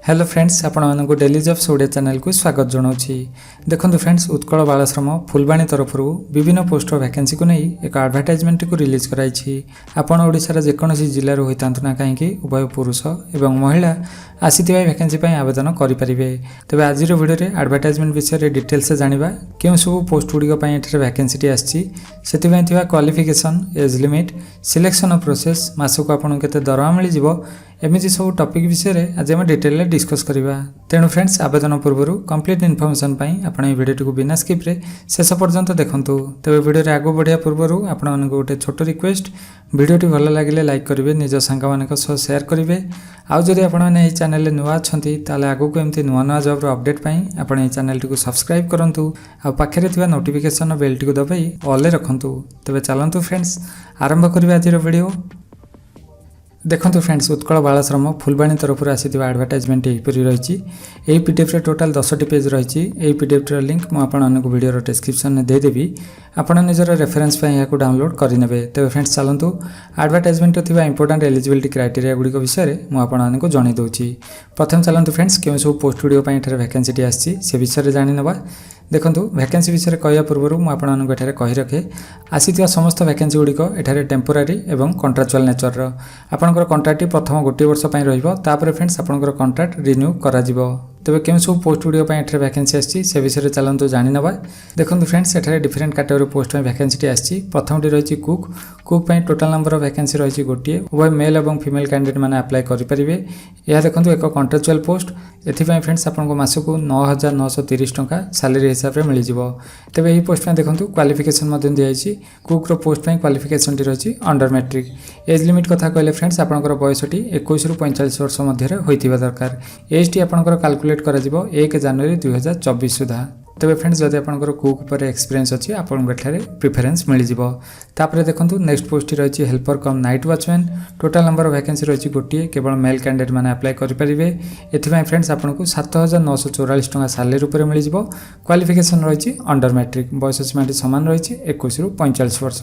Hello friends, आपण मानक daily jobs Odia channel को स्वागत जनाऊँगी। देखो फ्रेंड्स, उत्कल बालाश्रम फुलबाणी तरफ विभिन्न पोस्ट वैकेंसी को नहीं एक एडवर्टाइजमेंट को रिलीज कराई। आपण ओडिशार जेकोसी जिलूर होता ना कहीं उभय पुरुष एवं महिला आसी वैकेंसी आवेदन करेंगे। तेज आज भिडियो एडवर्टाइजमेंट विषय डिटेल्स जाना क्यों सब पोस्ट गुड़िक वैकेंसी आसी qualification, age limit, selection process, mask आपको केते दरमा मिल एमती सब टॉपिक विषय आज आम डिटेल डिस्कस करवा। तेणु फ्रेंड्स, आवेदन पूर्व कंप्लीट इनफॉरमेशन आपण भिडियो को बिना स्किप रे शेष पर्यंत देखंतु। तेज भिडियो आगो बढ़िया पूर्व आपण गोटे छोट रिक्वेस्ट, भिडियोटी भल लगे लाइक करेंगे, निज सांग मान शेयर करेंगे। आउ जदि आपने चैनल नुआ अच्छा आगो को एमती नुआ नुआ जॉब अपडेट आपण ये चैनल टी सब्सक्राइब करूँ आ पाखे नोटिफिकेशन बेल टी दबाई ऑल रखुँ। तेज चलतु फ्रेंड्स, आरंभ करिए आज वीडियो। देखो फ्रेंड्स, उत्कल बालाश्रम फुलबाणी तरफ आसी एडवर्टाइजमेंट यहीपरी रही। यही पीडीएफ रे टोटाल 10टी पेज रही। यही पीडीएफ लिंक मुझे वीडियो डिस्क्रिप्शन में देदेवी, आपण निजर रेफरेंस यहाँ डाउनलोड करेंगे। तेज फ्रेंड्स, चलतु एडवर्टाइजमेंट थी इंपोर्टाट एलिजिबिलिटी क्राइटेरिया गुड़िक विषय मुझे जन दूसरी। प्रथम चलतु फ्रेंड्स, क्यों सब पोस्ट गुड़िक वैकेंसी आसी से विषय जाणीनवा। देखो वैकेंसी विषय कहवा पूर्व मुझे कही रखे आसी समस्त वैकेंसी गुड़िक एठारे टेम्पोरारी एवं कॉन्ट्रैक्चुअल नेचर। आपंकर कॉन्ट्रैक्ट प्रथम गोटे वर्ष रही। फ्रेंड्स, आपंकर कॉन्ट्रैक्ट रिन्यू करा तेज क्यों सब पोस्ट गुड़िक वैकेंसी आसी से विषय चलतु जाणीनवा। देखो फ्रेंड्स, एठारे डिफरेंट कैटेगरी पोस्ट वैकेंसी आसी। प्रथम रही cook total number of vacancy रही गोटे। उभय मेल और फीमेल कैंडिडेट मैंने अप्लाई करेंगे। यह देखो एक कॉन्ट्रैक्चुअल पोस्ट। एथिपाई फ्रेंड्स, आपको मासक 9,930 टंका सैलरी हिसाब से मिल जाव। तेज यही पोस्ट में देखो क्वालिफिकेशन दिखाई। कुक्र पोस्ट क्वालिफिकेशन रही अंडर मैट्रिक। एज लिमिट कथा कहले फ्रेंड्स, आपंकर बयसटी 21 रू 45 वर्ष मध्य होता दरकार। एज टी आपंकर कैलकुलेट कर 1 जनवरी 2024 सुधा। तेज फ्रेंड्स, जब आपंकर कुक पर एक्सपीरियंस अच्छी आपको एठारे प्रिफरेंस मिल जाए। देखो नेक्स्ट पोस्ट रही helper come night watchman. Total number of vacancy रही गोटे। केवल मेल कैंडिडेट मैंने अप्लाई करेंगे। एथिपाई फ्रेंड्स, आपको 7,944 टंका सैलरी रूप मिल जाए। क्वालिफिकेशन रही अंडर मैट्रिक। बयस सीमा सामान रही 21 रू 45 वर्ष।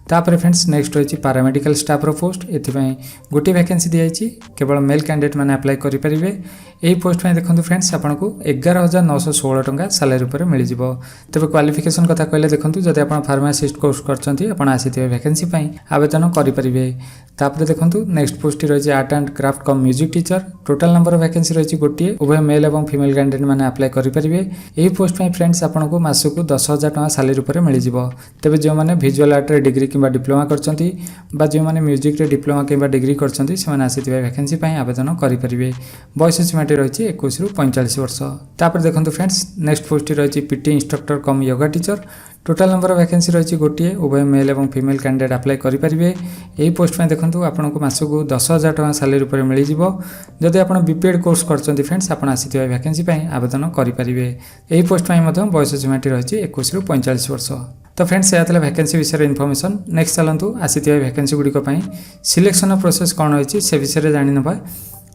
तापर फ्रेंड्स, नेक्स्ट रही पैरामेडिकल स्टाफ पोस्ट। एथिपाई गोटे वैकेंसी दी केवल मेल कैंडिडेट मैंने अप्लाई करेंगे। यही पोस्ट में देखो फ्रेंड्स, आपको 11,916 टंका सैलरी रूप मिल जाए। तेज क्वालिफिकेशन कथा कहले देखो, जब आप फार्मासिस्ट कोर्स करते आसी वैकेंसी आवेदन करेंगे। तापर देखो नेक्स्ट पोस्ट रही art and craft come music teacher. Total number of vacancy रही गोटे। उभय मेल और फीमेल कैंडिडेट मैंने अप्लाई करेंगे। यही पोस्ट में फ्रेंड्स, आपको मासक 10,000 टंका सैलरी रूप मिल जाए। तेज जो मैंने विजुअल आर्ट डिग्री कि डिप्लोमा करछंती बा जो मैंने म्यूजिक रे डिप्लोमा कि डिग्री करछंती से माने आसी वैकेंसी आवेदन करेंगे। बयस सीमा रही 21 रू 45 वर्ष। तापर देखो फ्रेंड्स, नेक्स्ट पोस्ट रही PT instructor come yoga teacher. Total number of vacancy रही गोटे। उभय मेल और फीमेल कैंडिडेट अप्लाई करेंगे। यही पोस्ट में देखो आपको मासक 10,000 टंका सैलरी रूप मिल जाए। जदि आप बीपीएड कोर्स करते फ्रेंड्स, आप आसी वैकेंसी आवेदन करेंगे। यही पोस्ट में बयस सीमा रही 21 रू 45 वर्ष। तो फ्रेंड्स, यह वैकेंसी विषय इनफॉरमेशन। नेक्स्ट चलतु आसी वैकेंसी गुड़िक सिलेक्शन प्रोसेस कौन रही से विषय जाणीनवा।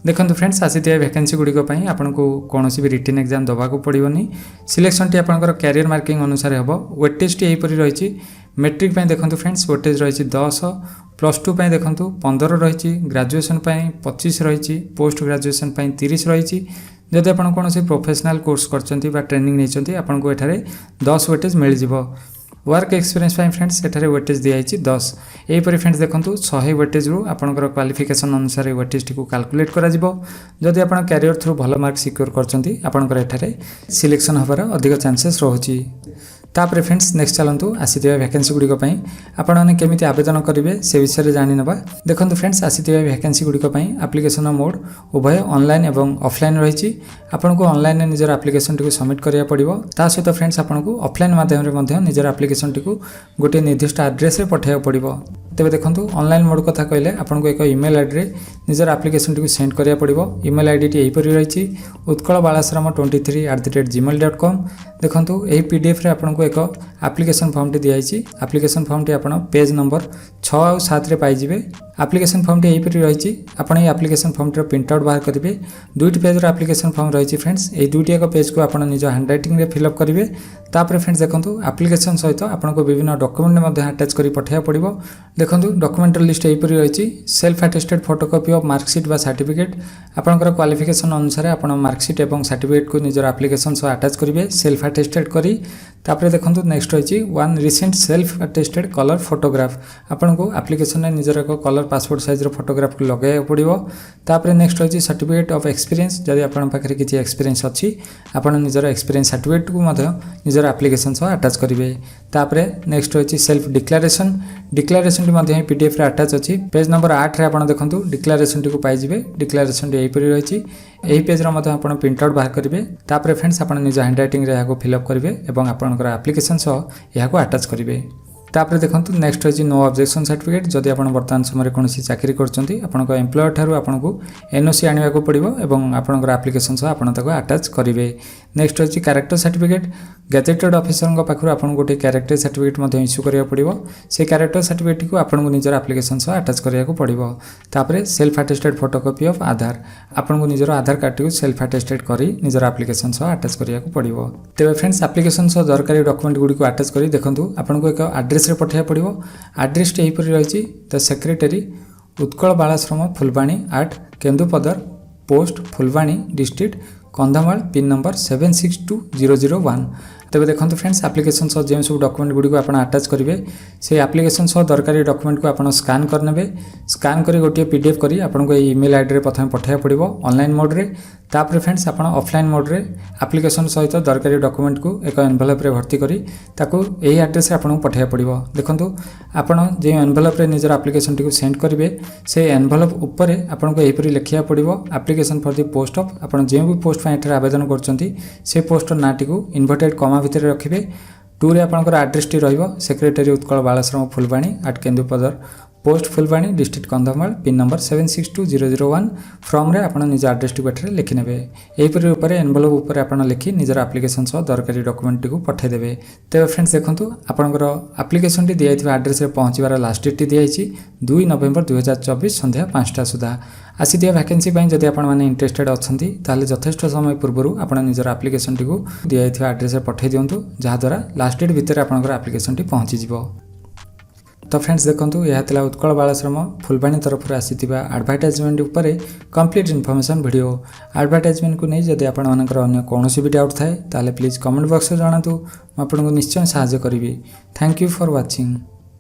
देखो फ्रेंड्स, आसी वैकेंसी गुड़िक आपको कौन भी रिटन एग्जाम दबाक पड़ोनी। सिलेक्शन टी आपंकर कैरियर मार्किंग अनुसार हम। वेटेज टी यहीपरी रही। मेट्रिक देखो फ्रेंड्स वेटेज रही 10, +2 देखो 15 रही, ग्रेजुएशन 25 रही, पोस्ट ग्रेजुएशन 30 रही। जदि आप कौन प्रोफेशनल कोर्स कर ट्रेनिंग नहीं आपको एठारे 10 वेटेज मिल जाए। वर्क एक्सपीरियंस फ्रेंड्स एठारे वेटेज दिखाई 10। यहीपरि फ्रेंड्स देखो 100 वेटेज रू आपंकर क्वालिफिकेशन अनुसार वेटेज टी कैलकुलेट करा जिवो। जदि आप कैरियर थ्रू भल मार्क सिक्योर करछंती आपंकर एठारे सिलेक्शन होबार अधिक चांसेस रहुची। तापर फ्रेंड्स, नेक्स्ट चलतु आसी वैकेंसी गुड़िक आपने केमिति आवेदन करेंगे से विषय जाणीनवा। देखो फ्रेंड्स, आसी वैकेंसी गुड़िक एप्लिकेशन मोड उभय ऑनलाइन और ऑफलाइन रही। आपको ऑनलाइन निजर एप्लिकेशन टी सबमिट करा पड़ो। ता सहित फ्रेंड्स, आपको ऑफलाइन माध्यम निजर एप्लिकेशन टी गोटे निर्दिष्ट एड्रेस पठाइबा पड़ो। तेज देखो ऑनलाइन मोड कथा कहले आपको एक ईमेल आईडी रे निजर एप्लिकेशन टी सेंड करा पड़ो। ईमेल आईडी टी यहीपरि रही उत्कल बालाश्रम 23@gmail.com। देखो यही पीडीएफ रे आपको आपको एक एप्लिकेशन फॉर्म टी दिखाई। एप्लिकेशन फॉर्म टी आपण पेज नंबर 6 और 7 रे पाइबे। एप्लिकेशन फॉर्म टी एहीपरि रही। आपण ये application form T print out बाहर करेंगे। दुईटी पेज एप्लिकेशन फॉर्म रही फ्रेंड्स। ये दुईटी एक पेज को आपण निज हैंड राइटिंग रे फिलअप करेंगे। तापर फ्रेंड्स देखो एप्लिकेशन सहित आपको विभिन्न डॉक्यूमेंट अटैच कर पठाइबा पड़ो। देखो डॉक्यूमेंट लिस्ट एहीपरि रही। Self attested photocopy of marksheet बा सर्टिफिकेट आपनकर क्वालिफिकेशन अनुसार आपण मार्कशीट एवं सर्टिफिकेट को निजर एप्लिकेशन सह अटैच करेंगे सेल्फ अटेस्टेड करी। तापर देखो नेक्स्ट रही one recent self attested colour photograph आपन को एप्लिकेशन में निजर एक कलर पासपोर्ट साइज फोटोग्राफ को लगे पड़ो। तापर नेक्स्ट रही सर्टिफिकेट ऑफ एक्सपीरियंस जदि आपन पाखे किसी एक्सपीरियंस अच्छी आपन निजर एक्सपीरियंस सर्टिफिकेट को निजर एप्लिकेशन सह अटैच करेंगे। तापर नेक्स्ट रही सेल्फ डिक्लेरेशन डिक्लेरेशन पीडीएफ रे अटैच अच्छी पेज नंबर 8 रे आपन देखंतु डिक्लेरेशन टी को पाइबे। डिक्लेरेशन टी एहीपरि रही। यही पेज रे प्रिंट आउट बाहर करेंगे। तापर फ्रेंड्स आपन निज हैंड राइटिंग रे याको फिलअप करेंगे एवं आपनकर एप्लिकेशन सह याको अटैच करेंगे। तापर देखो नेक्स्ट रही नो ऑब्जेक्शन सर्टिफिकेट जदि आप बर्तमान समय कौन चाकरी कर एम्प्लॉयर ठारू आपको एनओसी आने को पड़ो और आपंकर एप्लिकेशन सह आप अटैच करेंगे। नेक्स्ट रही कैरेक्टर सर्टिफिकेट गैजेटेड ऑफिसर पाखु आपको गोटे कैरेक्टर सर्टिफिकेट इश्यू करा पड़ो। से कैरेक्टर सर्टिफिकेट को आपको निजर एप्लिकेशन सह अटैच करा पड़ो। तापर सेल्फ अटेस्टेड फोटोकॉपी ऑफ आधार आपको निजर आधार कार्ड को सेल्फ अटेस्टेड कर निजर एप्लिकेशन सह अटैच करा पड़ो। तेज फ्रेंड्स एप्लिकेशन सह दरकारी डॉक्यूमेंट गुड़ी को अटैच कर देखो आपको एक एड्रेस रे पठाइबा पड़ो। एड्रेस टी एहीपरि रही the secretary Utkal Balashram Phulbani at Kendupadar post Phulbani district Kandhamal pin number 762001। तेज देखो फ्रेंड्स एप्लिकेशन सह जो सब डॉक्यूमेंट गुड़ी को आप अटैच करेंगे से एप्लिकेशन सह दरकारी डॉक्यूमेंट को आप स्कान करने। स्कान कर गोटे पीडीएफ करी आपको ईमेल आईडी रे प्रथम पठाइबा पड़ो ऑनलाइन मोड रे। तापर फ्रेंड्स आप ऑफलाइन मोड रे एप्लिकेशन सहित दरकारी डॉक्यूमेंट को एक एनवेलप रे भर्ती करी ताकू यही एड्रेस आपको पठाइबा पड़ो। देखो आपड़ जो एनवेलप रे निजर एप्लिकेशन टी को सेंड करेंगे से एनवेलप उपर आपको यहीपरि लिखा पड़ो application for the post of आप जो भी पोस्ट पर आवेदन कर पोस्टर नाटी को इन्वर्टेड कमा भितर रखिए। 2 रे आपंकर एड्रेस टी रहिबो secretary Utkal Balashram Phulbani at Kendupadar post Phulbani district Kandhamal pin number 762001 from रे आपण निज एड्रेस टी बैठे लिखि नेबे। एहीपरि ऊपर एनवेलप ऊपर आपण लिखि निजर एप्लिकेशन सह दरकारी डॉक्यूमेंट टी को पठाई देबे। तेबे फ्रेंड्स देखंतु आपनकर एप्लिकेशन टी दियाइथिबा एड्रेस रे पहुंचीबार लास्ट डेट टी दियाइछि 2 नवेम्बर 2024 संध्या 5टा सुधा। आसीथिबा वैकेंसी पई जदि आपण माने इंटरेस्टेड अछंती ताले यथेष्ट समय पूर्व आपण निजर एप्लिकेशन टी को दियाइथिबा एड्रेस रे पठाई दियंतु जहा द्वारा लास्ट डेट भितर आपनकर एप्लिकेशन टी पहुंची जिवो। तो फ्रेंड्स देखो यह उत्कल बालाश्रम फुलबाणी तरफ आसीथिबा एडवर्टाइजमेंट उपरे कंप्लीट इन्फॉर्मेशन वीडियो। एडवर्टाइजमेंट को नहीं जदि आपनकर अन्य कोनोसी भी डाउट थाए ताले प्लीज कमेंट बॉक्स में जणातु। मैं आपको निश्चय सहायता करी। Thank you for watching.